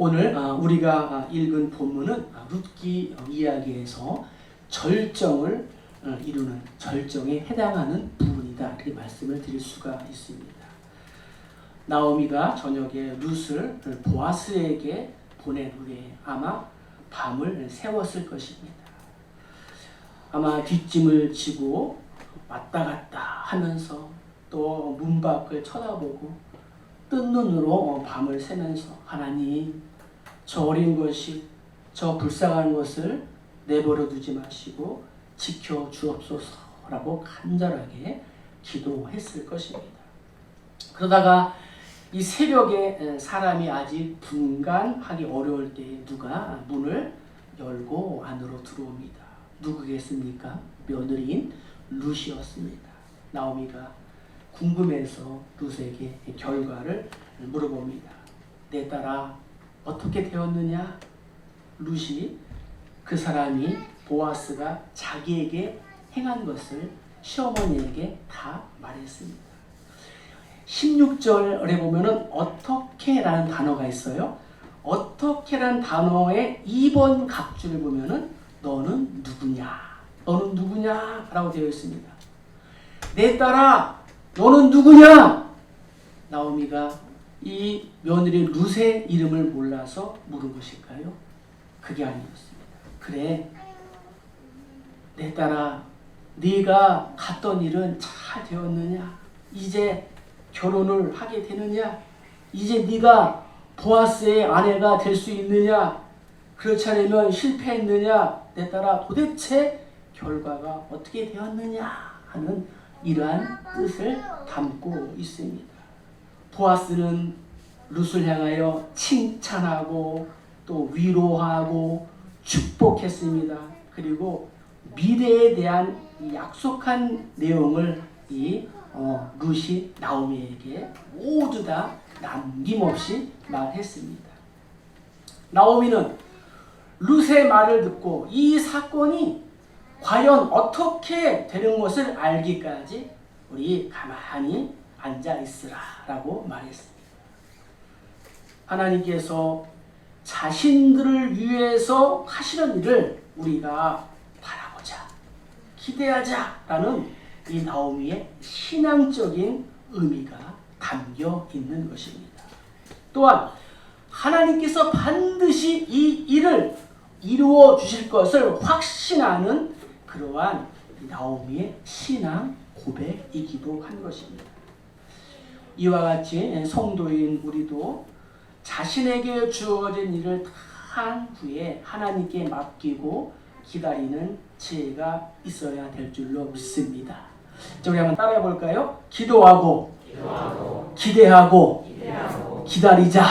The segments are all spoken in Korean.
오늘 우리가 읽은 본문은 룻기 이야기에서 절정을 이루는 절정에 해당하는 부분이다 이렇게 말씀을 드릴 수가 있습니다. 나오미가 저녁에 룻을 보아스에게 보낸 후에 아마 밤을 새웠을 것입니다. 아마 뒷짐을 지고 왔다 갔다 하면서 또 문 밖을 쳐다보고 뜬 눈으로 밤을 새면서 하나님, 저 어린 것이 저 불쌍한 것을 내버려 두지 마시고 지켜 주옵소서라고 간절하게 기도했을 것입니다. 그러다가 이 새벽에 사람이 아직 분간하기 어려울 때 누가 문을 열고 안으로 들어옵니다. 누구겠습니까? 며느리인 룻이었습니다. 나오미가 궁금해서 룻에게 결과를 물어봅니다. 내 딸아 어떻게 되었느냐? 룻이 그 사람이 보아스가 자기에게 행한 것을 시어머니에게 다 말했습니다. 16절에 보면은 어떻게라는 단어가 있어요. 어떻게라는 단어의 2번 각주를 보면은 너는 누구냐? 너는 누구냐? 라고 되어 있습니다. 내 딸아 너는 누구냐? 나오미가 이 며느리 룻의 이름을 몰라서 물은 것일까요? 그게 아니었습니다. 그래, 내 딸아, 네가 갔던 일은 잘 되었느냐? 이제 결혼을 하게 되느냐? 이제 네가 보아스의 아내가 될 수 있느냐? 그렇지 않으면 실패했느냐? 내 딸아, 도대체 결과가 어떻게 되었느냐? 하는 이러한 뜻을 담고 있습니다. 보아스는 룻을 향하여 칭찬하고 또 위로하고 축복했습니다. 그리고 미래에 대한 약속한 내용을 룻이 나오미에게 모두 다 남김없이 말했습니다. 나오미는 룻의 말을 듣고 이 사건이 과연 어떻게 되는 것을 알기까지 우리 가만히 앉아 있으라라고 말했습니다. 하나님께서 자신들을 위해서 하시는 일을 우리가 바라보자, 기대하자라는 이 나오미의 신앙적인 의미가 담겨 있는 것입니다. 또한 하나님께서 반드시 이 일을 이루어 주실 것을 확신하는 그러한 나오미의 신앙 고백이기도 한 것입니다. 이와 같이 성도인 우리도 자신에게 주어진 일을 다 한 후에 하나님께 맡기고 기다리는 지혜가 있어야 될 줄로 믿습니다. 자, 우리 한번 따라해 볼까요? 기도하고 기대하고 기다리자.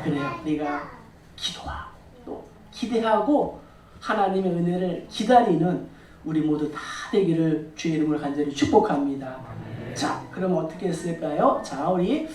그래요. 우리가 기도하고 또 기대하고 하나님의 은혜를 기다리는 우리 모두 다 되기를 주의 이름으로 간절히 축복합니다. 자, 그럼 어떻게 했을까요? 자, 우리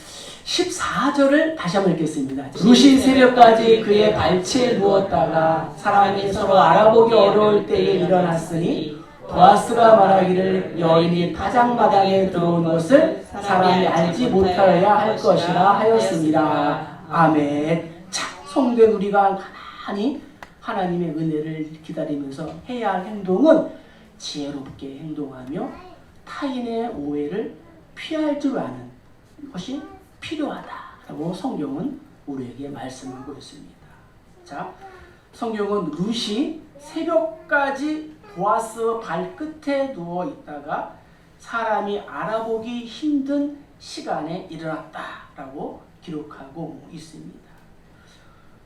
14절을 다시 한번 읽겠습니다. 룻이 새벽까지 그의 발치에 누웠다가 사람이 서로 알아보기 어려울 때에 일어났으니 보아스가 말하기를 여인이 타작마당에 들어온 것을 사람이 알지 못하여야 할 것이라 하였습니다. 아멘. 자, 성도인 우리가 가만히 하나님의 은혜를 기다리면서 해야 할 행동은 지혜롭게 행동하며 타인의 오해를 피할 줄 아는 것이 필요하다라고 성경은 우리에게 말씀하고 있습니다. 자, 성경은 룻이 새벽까지 보아스 발끝에 누워 있다가 사람이 알아보기 힘든 시간에 일어났다라고 기록하고 있습니다.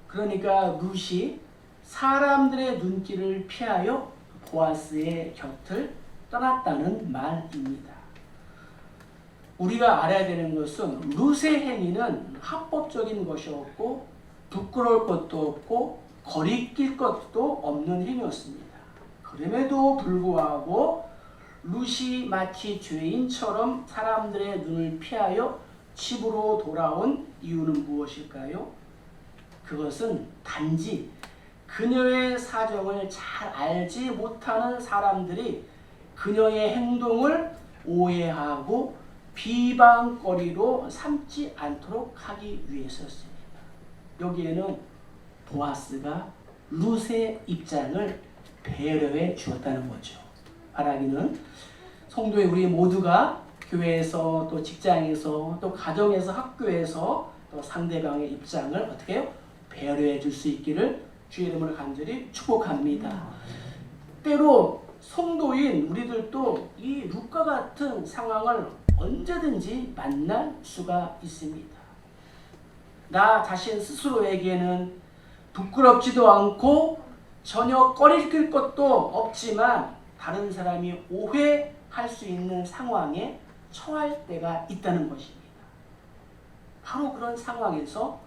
그러니까 룻이 사람들의 눈길을 피하여 보아스의 곁을 떠났다는 말입니다. 우리가 알아야 되는 것은 룻의 행위는 합법적인 것이었고 부끄러울 것도 없고 거리낄 것도 없는 행위였습니다. 그럼에도 불구하고 룻이 마치 죄인처럼 사람들의 눈을 피하여 집으로 돌아온 이유는 무엇일까요? 그것은 단지 그녀의 사정을 잘 알지 못하는 사람들이 그녀의 행동을 오해하고 비방거리로 삼지 않도록 하기 위해서였습니다. 여기에는 보아스가 룻의 입장을 배려해 주었다는 거죠. 말하기는 성도의 우리 모두가 교회에서 또 직장에서 또 가정에서 학교에서 또 상대방의 입장을 어떻게 해요? 배려해 줄 수 있기를 주의 이름으로 간절히 축복합니다. 때로 성도인 우리들도 이 룻과 같은 상황을 언제든지 만날 수가 있습니다. 나 자신 스스로에게는 부끄럽지도 않고 전혀 꺼리낄 것도 없지만 다른 사람이 오해할 수 있는 상황에 처할 때가 있다는 것입니다. 바로 그런 상황에서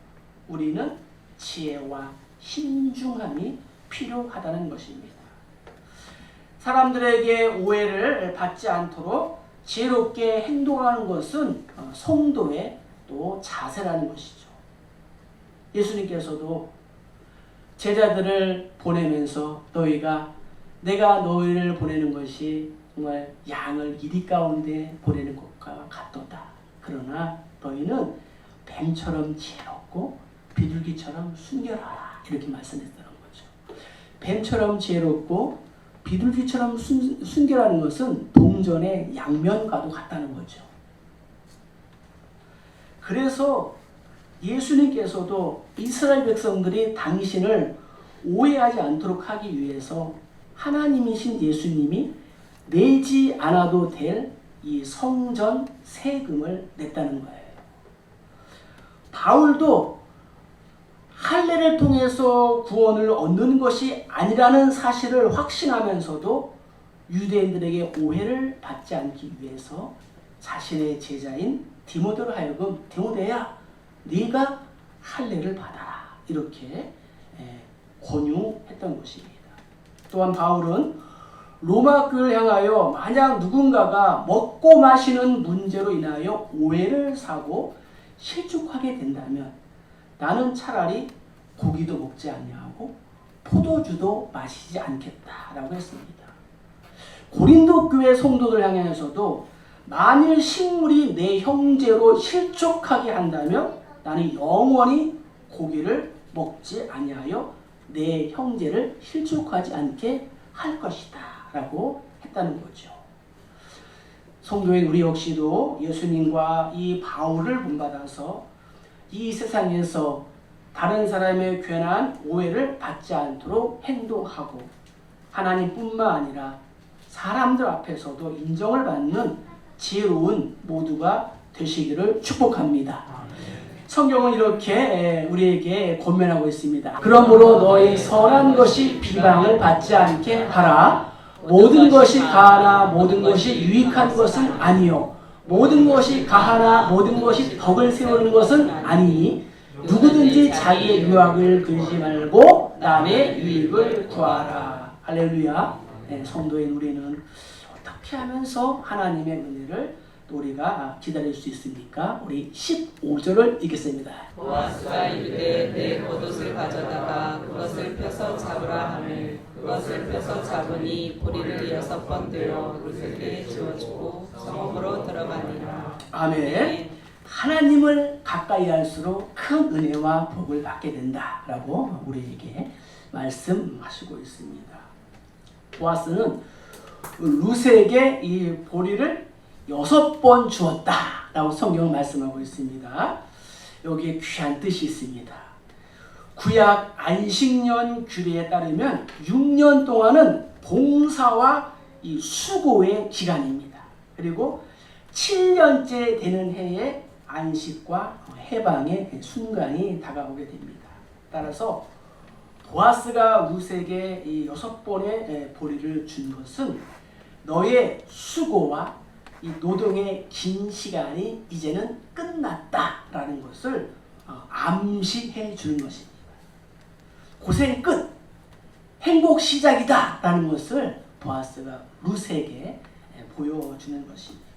우리는 지혜와 신중함이 필요하다는 것입니다. 사람들에게 오해를 받지 않도록 지혜롭게 행동하는 것은 성도의 또 자세라는 것이죠. 예수님께서도 제자들을 보내면서 내가 너희를 보내는 것이 정말 양을 이리 가운데 보내는 것과 같도다. 그러나 너희는 뱀처럼 지혜롭고 비둘기처럼 순결하라. 이렇게 말씀했다는 거죠. 뱀처럼 지혜롭고 비둘기처럼 순결하는 것은 동전의 양면과도 같다는 거죠. 그래서 예수님께서도 이스라엘 백성들이 당신을 오해하지 않도록 하기 위해서 하나님이신 예수님이 내지 않아도 될 이 성전 세금을 냈다는 거예요. 바울도 할례를 통해서 구원을 얻는 것이 아니라는 사실을 확신하면서도 유대인들에게 오해를 받지 않기 위해서 자신의 제자인 디모데로 하여금 디모데야 네가 할례를 받아라 이렇게 권유했던 것입니다. 또한 바울은 로마 교회를 향하여 만약 누군가가 먹고 마시는 문제로 인하여 오해를 사고 실족하게 된다면 나는 차라리 고기도 먹지 아니하고 포도주도 마시지 않겠다라고 했습니다. 고린도 교회 성도들 향해서도 만일 식물이 내 형제로 실족하게 한다면 나는 영원히 고기를 먹지 아니하여 내 형제를 실족하지 않게 할 것이다 라고 했다는 거죠. 성도인 우리 역시도 예수님과 이 바울을 본받아서 이 세상에서 다른 사람의 괜한 오해를 받지 않도록 행동하고 하나님뿐만 아니라 사람들 앞에서도 인정을 받는 지혜로운 모두가 되시기를 축복합니다. 성경은 이렇게 우리에게 권면하고 있습니다. 그러므로 너희 선한 것이 비방을 받지 않게 하라. 모든 것이 가하나 모든 것이 유익한 것은 아니요 모든 것이 가하나 모든 것이 덕을 세우는 것은 아니니 누구든지 자기의 유익을 그리지 말고 남의 유익을 구하라. 할렐루야. 성도인 우리는 어떻게 하면서 하나님의 은혜를 또 우리가 기다릴 수 있습니까? 우리 15절을 읽겠습니다. 보아스가 이르되 내 겉옷을 가져다가 그것을 펴서 잡으라 하매 그것을 펴서 잡으니 보리를 6번 되어 룻에게 주어주고 성읍으로 들어가니라. 아멘. 하나님을 가까이 할수록 큰 은혜와 복을 받게 된다라고 우리에게 말씀하시고 있습니다. 보아스는 룻에게 이 보리를 6번 주었다라고 성경은 말씀하고 있습니다. 여기에 귀한 뜻이 있습니다. 구약 안식년 규례에 따르면 6년 동안은 봉사와 이 수고의 기간입니다. 그리고 7년째 되는 해에 안식과 해방의 순간이 다가오게 됩니다. 따라서 보아스가 룻에게 이 6번의 보리를 준 것은 너의 수고와 이 노동의 긴 시간이 이제는 끝났다라는 것을 암시해 주는 것입니다. 고생 끝, 행복 시작이다라는 것을 보아스가 룻에게 보여주는 것입니다.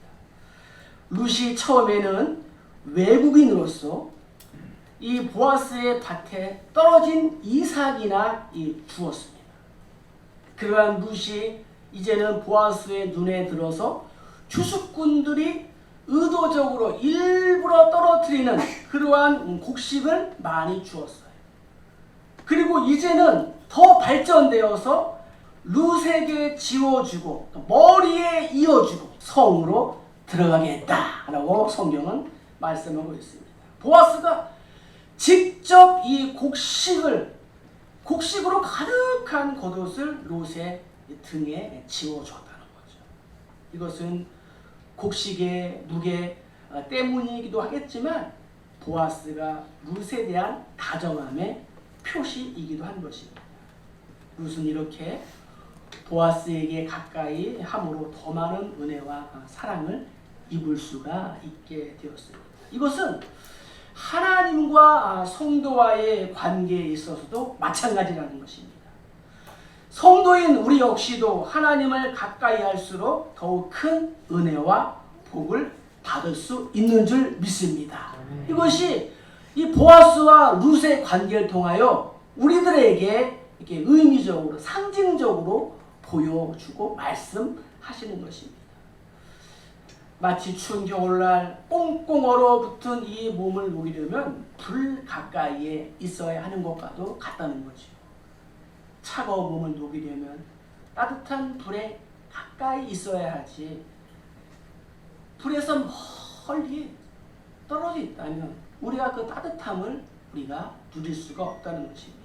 룻이 처음에는 외국인으로서 이 보아스의 밭에 떨어진 이삭이나 주었습니다. 그러한 룻이 이제는 보아스의 눈에 들어서 추수꾼들이 의도적으로 일부러 떨어뜨리는 그러한 곡식을 많이 주었어요. 그리고 이제는 더 발전되어서 룻에게 지워주고 머리에 이어주고 성으로 들어가겠다라고 성경은 말씀하고 있습니다. 보아스가 직접 이 곡식으로 가득한 겉옷을 룻의 등에 지워줬다는 거죠. 이것은 곡식의 누계 때문이기도 하겠지만 보아스가 룻에 대한 다정함의 표시이기도 한 것입니다. 룻은 이렇게 보아스에게 가까이 함으로 더 많은 은혜와 사랑을 입을 수가 있게 되었습니다. 이것은 하나님과 성도와의 관계에 있어서도 마찬가지라는 것입니다. 성도인 우리 역시도 하나님을 가까이 할수록 더욱 큰 은혜와 복을 받을 수 있는 줄 믿습니다. 이것이 이 보아스와 룻의 관계를 통하여 우리들에게 이렇게 의미적으로 상징적으로 보여주고 말씀하시는 것입니다. 마치 추운 겨울날 꽁꽁 얼어붙은 이 몸을 녹이려면 불 가까이에 있어야 하는 것과도 같다는 거죠. 차가운 몸을 녹이려면 따뜻한 불에 가까이 있어야 하지, 불에서 멀리 떨어져 있다면 우리가 그 따뜻함을 우리가 누릴 수가 없다는 것입니다.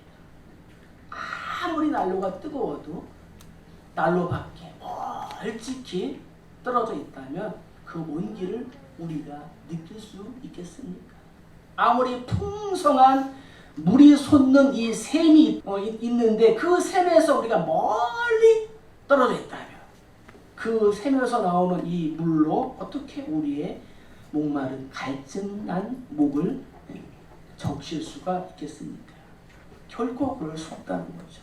아무리 난로가 뜨거워도 난로 밖에 멀찍이 떨어져 있다면 그 온기를 우리가 느낄 수 있겠습니까? 아무리 풍성한 물이 솟는 이 샘이 있는데 그 샘에서 우리가 멀리 떨어져 있다면 그 샘에서 나오는 이 물로 어떻게 우리의 목마른 갈증난 목을 적실 수가 있겠습니까? 결코 그럴 수 없다는 거죠.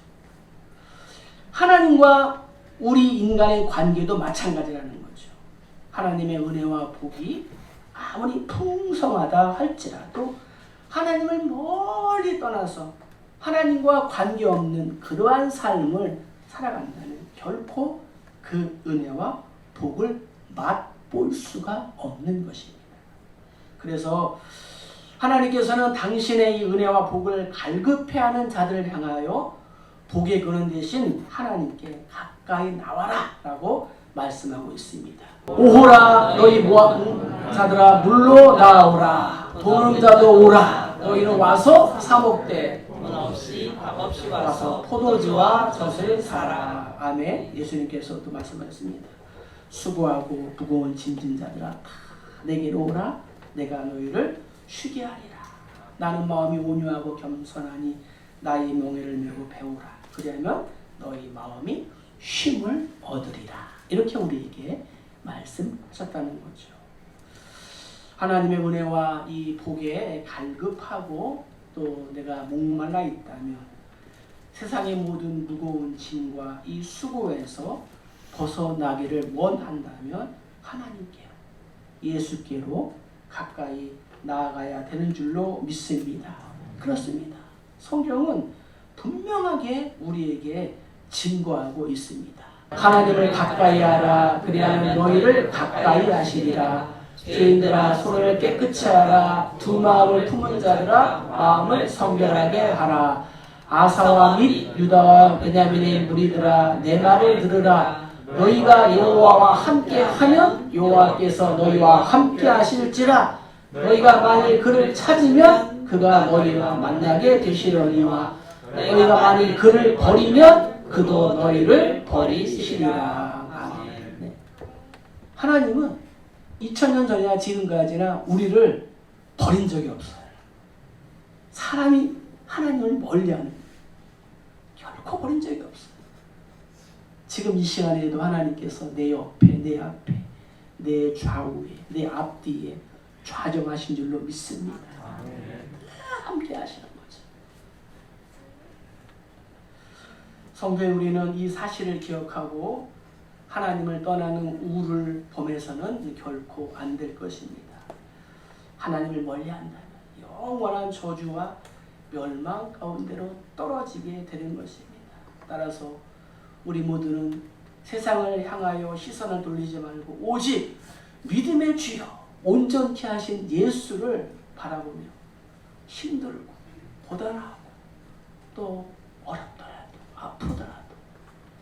하나님과 우리 인간의 관계도 마찬가지라는 거죠. 하나님의 은혜와 복이 아무리 풍성하다 할지라도 하나님을 멀리 떠나서 하나님과 관계없는 그러한 삶을 살아간다면 결코 그 은혜와 복을 맛볼 수가 없는 것입니다. 그래서 하나님께서는 당신의 이 은혜와 복을 갈급해하는 자들을 향하여 복의 근원 대신 하나님께 가까이 나와라 라고 말씀하고 있습니다. 오호라 너희 모압 자들아 물로 나오라 도는 자도 오라 너희는 와서 사목대 문 없이 밥 없이 와서 와서 포도주와 젖을 사라. 아멘. 예수님께서 또 말씀하셨습니다. 수고하고 무거운 짐진 자들아 다 내게로 오라 내가 너희를 쉬게 하리라. 나는 마음이 온유하고 겸손하니 나의 멍에를 메고 배우라. 그리하면 너희 마음이 쉼을 얻으리라. 이렇게 우리에게 말씀하셨다는 거죠. 하나님의 은혜와 이 복에 갈급하고 또 내가 목말라 있다면 세상의 모든 무거운 짐과 이 수고에서 벗어나기를 원한다면 하나님께로 예수께로 가까이 나아가야 되는 줄로 믿습니다. 그렇습니다. 성경은 분명하게 우리에게 증거하고 있습니다. 하나님을 가까이 하라 그리하면 너희를 가까이 하시리라. 죄인들아 손을 깨끗이 하라. 두 마음을 품은 자들아 마음을 성결하게 하라. 아사와 및 유다와 베냐민의 무리들아 내 말을 들으라. 너희가 여호와와 함께 하면 여호와께서 너희와 함께 하실지라. 너희가 만일 그를 찾으면 그가 너희와 만나게 되시려니와 너희가 만일 그를 버리면 그도 너희를 버리시리라. 아멘. 네. 하나님은 2000년 전이나 지금까지나 우리를 버린 적이 없어요. 사람이 하나님을 멀리하는 결코 버린 적이 없어요. 지금 이 시간에도 하나님께서 내 옆에, 내 앞에, 내 좌우에, 내 앞뒤에 좌정하신 줄로 믿습니다. 함께 하시는 거죠. 성도에 우리는 이 사실을 기억하고 하나님을 떠나는 우를 범해서는 결코 안 될 것입니다. 하나님을 멀리한다면 영원한 저주와 멸망 가운데로 떨어지게 되는 것입니다. 따라서 우리 모두는 세상을 향하여 시선을 돌리지 말고 오직 믿음의 주여 온전케 하신 예수를 바라보며 힘들고 고단하고 또 어렵더라도 아프더라도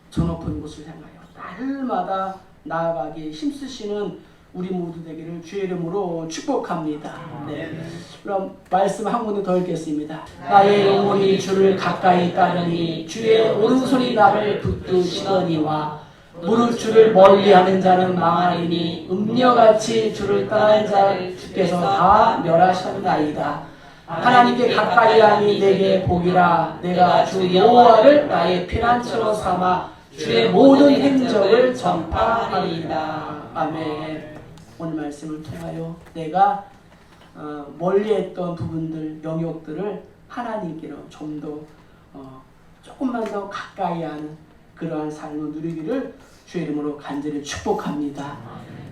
저 높은 곳을 향하여 날마다 나아가기 힘쓰시는 우리 모두 되기를 주의 이름으로 축복합니다. 네. 그럼 말씀 한 군데 더 읽겠습니다. 나의 영혼이 주를 가까이 따르니 주의 오른손이 나를 붙드시더니와 무릇 주를 멀리하는 자는 망하리니 음녀같이 주를 떠난 자를 주께서 다 멸하셨나이다. 하나님께 가까이함이 내게 복이라. 내가 주 여호와를 나의 피난처로 삼아 주의 모든 행적을 전파하리이다. 아멘. 오늘 말씀을 통하여 내가 멀리했던 부분들, 영역들을 하나님께로 좀 더 조금만 더 가까이 하는 그러한 삶을 누리기를 주의 이름으로 간절히 축복합니다.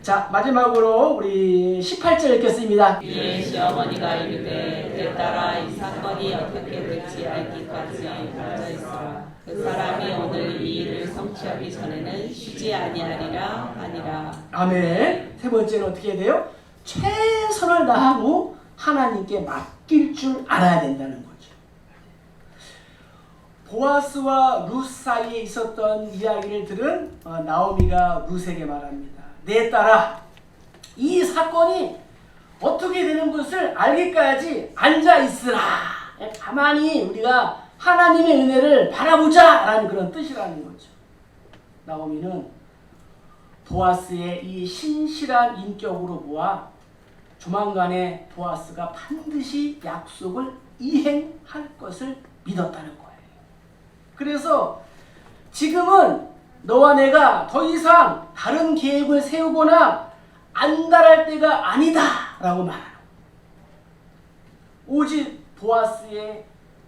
자, 마지막으로 우리 18절 읽겠습니다. 이에 시어머니가 이르되 내 딸아 이 사건이 어떻게 될지 알기까지 앉아있으라. 그 사람이 오늘 이 일을 성취하기 전에는 쉬지 아니하리라 하니라. 아멘. 세 번째는 어떻게 돼요? 최선을 다하고 하나님께 맡길 줄 알아야 된다는 거죠. 보아스와 룻 사이에 있었던 이야기를 들은 나오미가 룻에게 말합니다. 내 딸아, 이 사건이 어떻게 되는 것을 알기까지 앉아있으라. 가만히 우리가 하나님의 은혜를 바라보자 라는 그런 뜻이라는 거죠. 나오미는 보아스의 이 신실한 인격으로 보아 조만간에 보아스가 반드시 약속을 이행할 것을 믿었다는 거예요. 그래서 지금은 너와 내가 더 이상 다른 계획을 세우거나 안달할 때가 아니다 라고 말하는 거예요. 오직 보아스의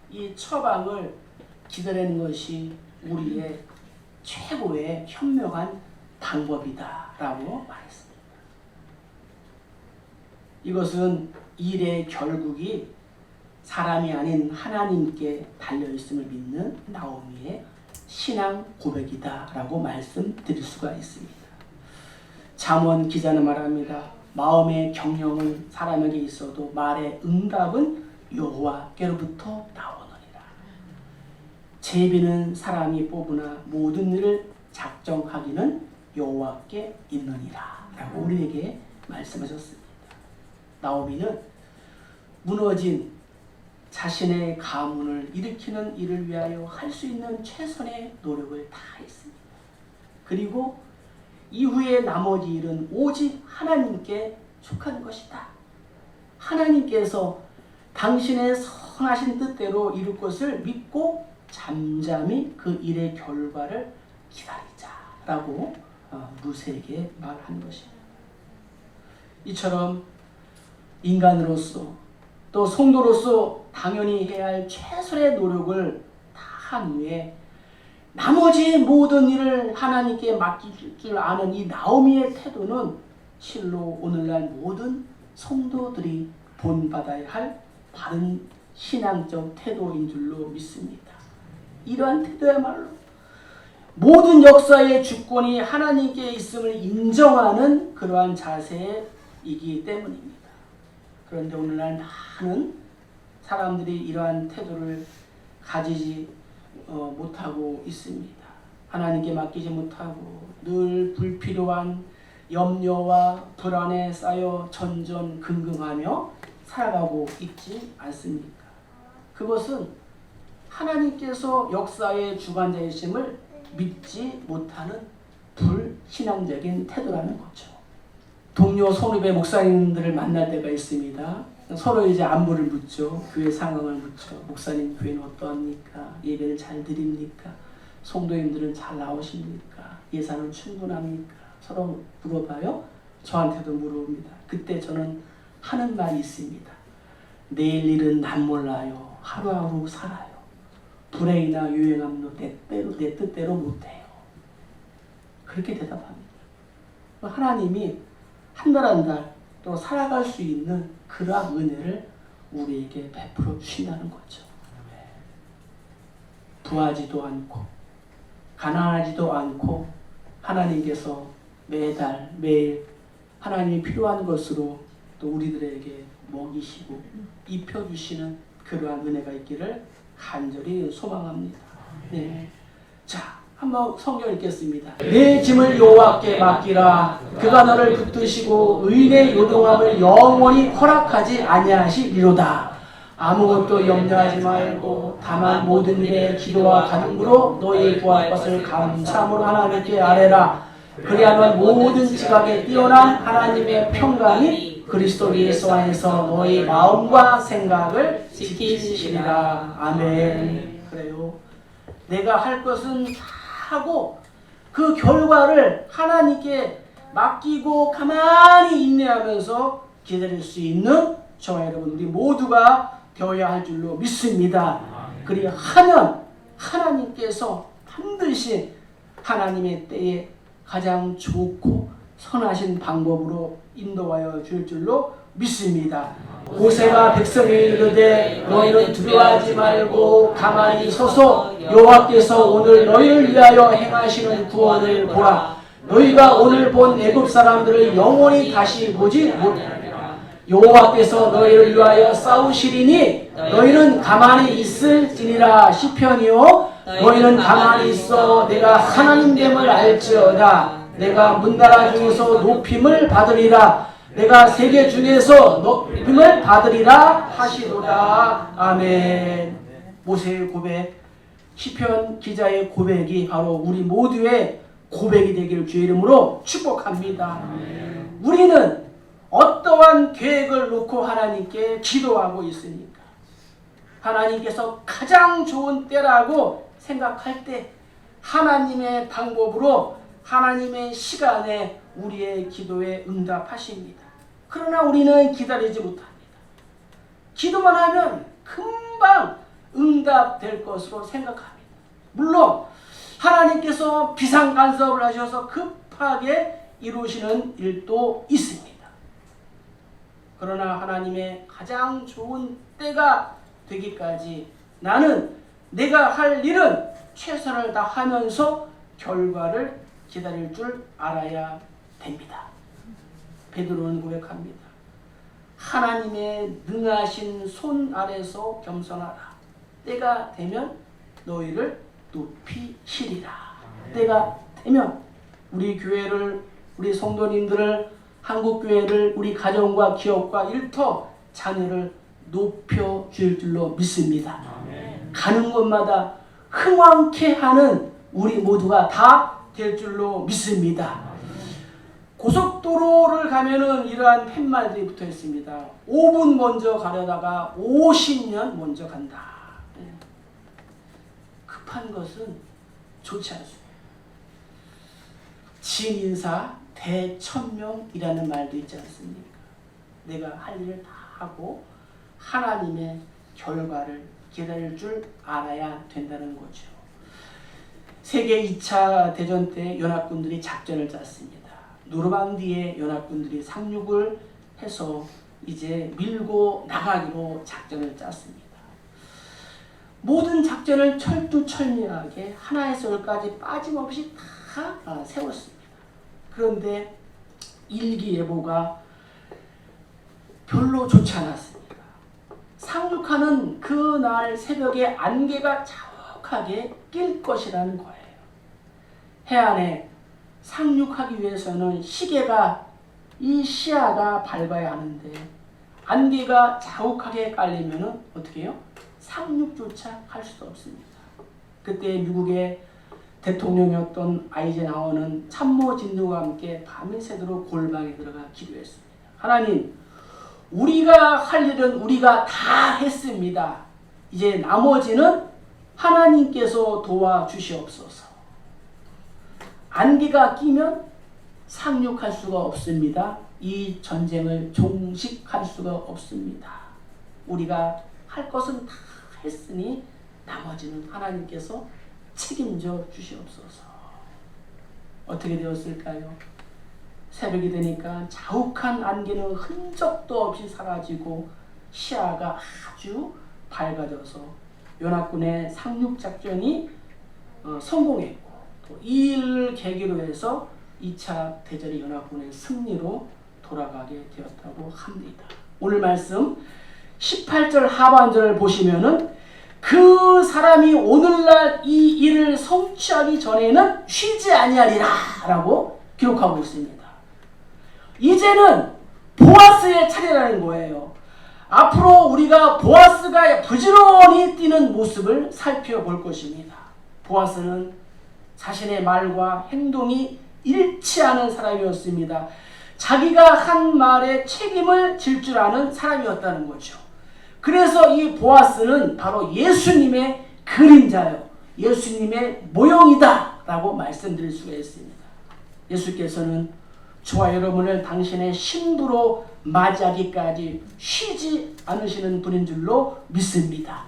이 처방을 기다리는 것이 우리의 최고의 현명한 방법이다 라고 말했습니다. 이것은 일의 결국이 사람이 아닌 하나님께 달려있음을 믿는 나오미의 신앙 고백이다 라고 말씀드릴 수가 있습니다. 잠언 기자는 말합니다. 마음의 경영은 사람에게 있어도 말의 응답은 여호와께로부터 나오느니라. 제비는 사람이 뽑으나 모든 일을 작정하기는 여호와께 있느니라 라고 우리에게 말씀하셨습니다. 나오미는 무너진 자신의 가문을 일으키는 일을 위하여 할 수 있는 최선의 노력을 다했습니다. 그리고 이후에 나머지 일은 오직 하나님께 속한 것이다. 하나님께서 당신의 선하신 뜻대로 이룰 것을 믿고 잠잠히 그 일의 결과를 기다리자라고 룻에게 말한 것입니다. 이처럼 인간으로서 또 성도로서 당연히 해야 할 최선의 노력을 다한 후에 나머지 모든 일을 하나님께 맡길 줄 아는 이 나오미의 태도는 실로 오늘날 모든 성도들이 본받아야 할 바른 신앙적 태도인 줄로 믿습니다. 이러한 태도야말로 모든 역사의 주권이 하나님께 있음을 인정하는 그러한 자세이기 때문입니다. 그런데 오늘날 많은 사람들이 이러한 태도를 가지지 못하고 있습니다. 하나님께 맡기지 못하고 늘 불필요한 염려와 불안에 쌓여 전전긍긍하며 살아가고 있지 않습니까? 그것은 하나님께서 역사의 주관자이심을 믿지 못하는 불신앙적인 태도라는 거죠. 동료 선후배 목사님들을 만날 때가 있습니다. 서로 이제 안부를 묻죠. 교회 상황을 묻죠. 목사님 교회는 어떠합니까? 예배를 잘 드립니까? 성도님들은 잘 나오십니까? 예산은 충분합니까? 서로 물어봐요. 저한테도 물어봅니다. 그때 저는 하는 말이 있습니다. 내일 일은 난 몰라요. 하루하루 살아요. 불행이나 유행함도 내 뜻대로 못해요. 그렇게 대답합니다. 하나님이 한 달 한 달 또 살아갈 수 있는 그러한 은혜를 우리에게 베풀어 주신다는 거죠. 부하지도 않고 가난하지도 않고 하나님께서 매달 매일 하나님이 필요한 것으로 또 우리들에게 먹이시고 입혀주시는 그러한 은혜가 있기를 간절히 소망합니다. 네. 자, 한번 성경 읽겠습니다. 내 짐을 여호와께 맡기라. 그가 너를 붙드시고 의인의 요동함을 영원히 허락하지 아니하시리로다. 아무것도 염려하지 말고 다만 모든 일에 기도와 간구로 너희 구할 것을 감사함으로 하나님께 아뢰라. 그리하면 모든 지각에 뛰어난 하나님의 평강이 그리스도 예수 안에서 너희 마음과 생각을 지키시리라. 아멘. 그래요. 내가 할 것은 다 하고 그 결과를 하나님께 맡기고 가만히 인내하면서 기다릴 수 있는 저와 여러분들이 모두가 되어야 할 줄로 믿습니다. 그리하면 하나님께서 반드시 하나님의 때에 가장 좋고 선하신 방법으로 인도하여 줄 줄로 믿습니다. 모세가 백성에 이르되 너희는 두려워하지 말고 가만히 서서 여호와께서 오늘 너희를 위하여 행하시는 구원을 보라. 너희가 오늘 본 애굽 사람들을 영원히 다시 보지 못하리라. 여호와께서 너희를 위하여 싸우시리니 너희는 가만히 있을지니라. 시편이요 너희는 가만히 있어 내가 하나님됨을 알지어다. 내가 문나라 중에서 높임을 받으리라. 내가 세계 중에서 높임을 받으리라 하시도다. 아멘. 모세의 고백, 시편 기자의 고백이 바로 우리 모두의 고백이 되기를 주의 이름으로 축복합니다. 우리는 어떠한 계획을 놓고 하나님께 기도하고 있습니까? 하나님께서 가장 좋은 때라고 생각할 때 하나님의 방법으로 하나님의 시간에 우리의 기도에 응답하십니다. 그러나 우리는 기다리지 못합니다. 기도만 하면 금방 응답될 것으로 생각합니다. 물론 하나님께서 비상간섭을 하셔서 급하게 이루시는 일도 있습니다. 그러나 하나님의 가장 좋은 때가 되기까지 나는 내가 할 일은 최선을 다하면서 결과를 기다릴 줄 알아야 됩니다. 베드로는 고백합니다. 하나님의 능하신 손 아래서 겸손하라. 때가 되면 너희를 높이시리라. 때가 되면 우리 교회를, 우리 성도님들을, 한국교회를, 우리 가정과 기업과 일터 자녀를 높여줄 줄로 믿습니다. 가는 곳마다 흥왕케 하는 우리 모두가 다 될 줄로 믿습니다. 고속도로를 가면은 이러한 팻말들이 붙어 있습니다. 5분 먼저 가려다가 50년 먼저 간다. 급한 것은 좋지 않습니다. 진인사 대천명이라는 말도 있지 않습니까? 내가 할 일을 다 하고 하나님의 결과를 기다릴 줄 알아야 된다는 거죠. 세계 2차 대전 때 연합군들이 작전을 짰습니다. 노르망디에 연합군들이 상륙을 해서 이제 밀고 나가기로 작전을 짰습니다. 모든 작전을 철두철미하게 하나에서 열까지 빠짐없이 다 세웠습니다. 그런데 일기예보가 별로 좋지 않았습니다. 상륙하는 그날 새벽에 안개가 자욱하게 낄 것이라는 거예요. 해안에 상륙하기 위해서는 이 시야가 밝아야 하는데 안개가 자욱하게 깔리면 어떻게 해요? 상륙조차 할 수도 없습니다. 그때 미국의 대통령이었던 아이젠하워는 참모 진두와 함께 밤이 새도록 골방에 들어가 기도했습니다. 하나님, 우리가 할 일은 우리가 다 했습니다. 이제 나머지는 하나님께서 도와주시옵소서. 안개가 끼면 상륙할 수가 없습니다. 이 전쟁을 종식할 수가 없습니다. 우리가 할 것은 다 했으니 나머지는 하나님께서 책임져 주시옵소서. 어떻게 되었을까요? 새벽이 되니까 자욱한 안개는 흔적도 없이 사라지고 시야가 아주 밝아져서 연합군의 상륙작전이 성공했고 또 이 일을 계기로 해서 2차 대전이 연합군의 승리로 돌아가게 되었다고 합니다. 오늘 말씀 18절 하반절을 보시면은 그 사람이 오늘날 이 일을 성취하기 전에는 쉬지 아니하리라 라고 기록하고 있습니다. 이제는 보아스의 차례라는 거예요. 앞으로 우리가 보아스가 부지런히 뛰는 모습을 살펴볼 것입니다. 보아스는 자신의 말과 행동이 일치하는 사람이었습니다. 자기가 한 말에 책임을 질 줄 아는 사람이었다는 거죠. 그래서 이 보아스는 바로 예수님의 그림자요, 예수님의 모형이다 라고 말씀드릴 수가 있습니다. 예수께서는 저와 여러분을 당신의 신부로 맞이하기까지 쉬지 않으시는 분인 줄로 믿습니다.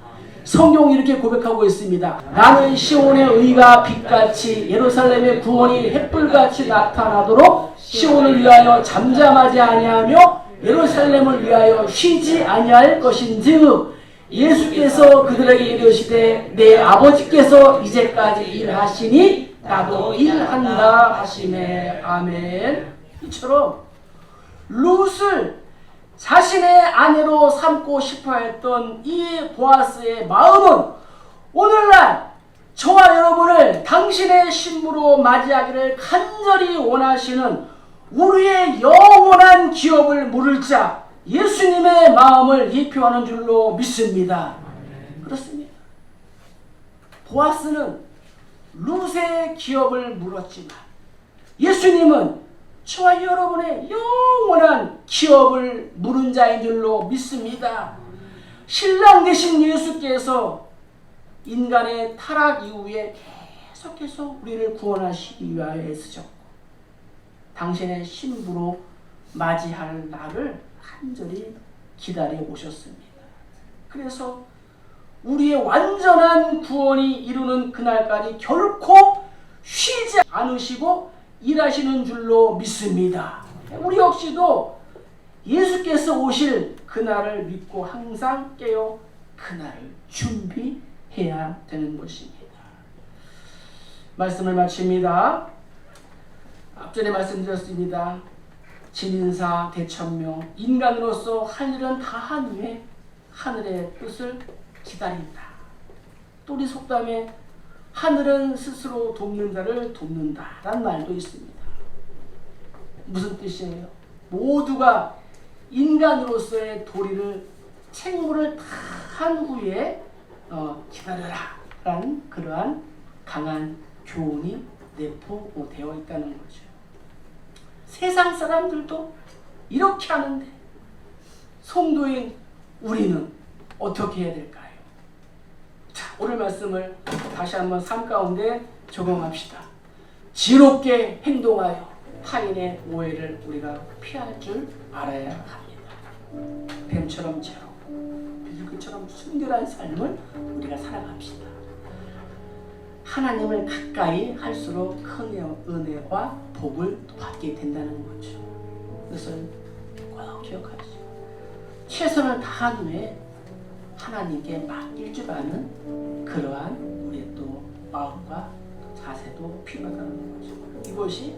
성경이 이렇게 고백하고 있습니다. 나는 시온의 의가 빛같이 예루살렘의 구원이 햇불같이 나타나도록 시온을 위하여 잠잠하지 아니하며 예루살렘을 위하여 쉬지 아니할 것인즉 예수께서 그들에게 이르시되 내 아버지께서 이제까지 일하시니 나도 일한다 하시매. 아멘. 이처럼 룻을 자신의 아내로 삼고 싶어 했던 이 보아스의 마음은 오늘날 저와 여러분을 당신의 신부로 맞이하기를 간절히 원하시는 우리의 영원한 기업을 물을 자 예수님의 마음을 예표하는 줄로 믿습니다. 그렇습니다. 보아스는 룻의 기업을 물었지만 예수님은 저와 여러분의 영원한 기업을 물은 자인 줄로 믿습니다. 신랑 되신 예수께서 인간의 타락 이후에 계속해서 우리를 구원하시기 위하여 애쓰셨고 당신의 신부로 맞이할 날을 간절히 기다려 오셨습니다. 그래서 우리의 완전한 구원이 이루는 그날까지 결코 쉬지 않으시고 일하시는 줄로 믿습니다. 우리 역시도 예수께서 오실 그날을 믿고 항상 깨어 그날을 준비해야 되는 것입니다. 말씀을 마칩니다. 앞전에 말씀드렸습니다. 진인사 대천명, 인간으로서 할 일은 다 한 후에 하늘의 뜻을 기다린다. 또 우리 속담에 하늘은 스스로 돕는 자를 돕는다 라는 말도 있습니다. 무슨 뜻이에요? 모두가 인간으로서의 도리를 책무를 다 한 후에 기다려라 라는 그러한 강한 교훈이 내포되어 있다는 거죠. 세상 사람들도 이렇게 하는데 성도인 우리는 어떻게 해야 될까요? 자, 오늘 말씀을 다시 한번 삶 가운데 적용합시다. 지혜롭게 행동하여 타인의 오해를 우리가 피할 줄 알아야 합니다. 뱀처럼 지혜롭고 비둘기처럼 순결한 삶을 우리가 살아갑시다. 하나님을 가까이 할수록 큰 은혜와 복을 받게 된다는 거죠. 그것을 꼭 기억하시고 최선을 다한 후에 하나님께 맡길 줄 아는 그러한 우리의 또 마음과 자세도 필요하다는 거죠. 이것이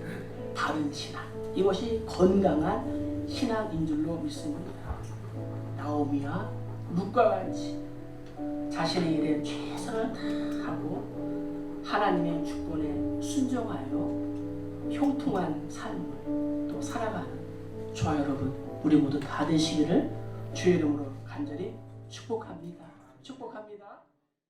바른 신앙, 이것이 건강한 신앙인 줄로 믿습니다. 나오미와 룻과 같이 자신의 일에 최선을 다하고 하나님의 주권에 순종하여 형통한 삶을 또 살아가는 저와 여러분 우리 모두 다 되시기를 주의 이름으로 간절히 축복합니다. 축복합니다.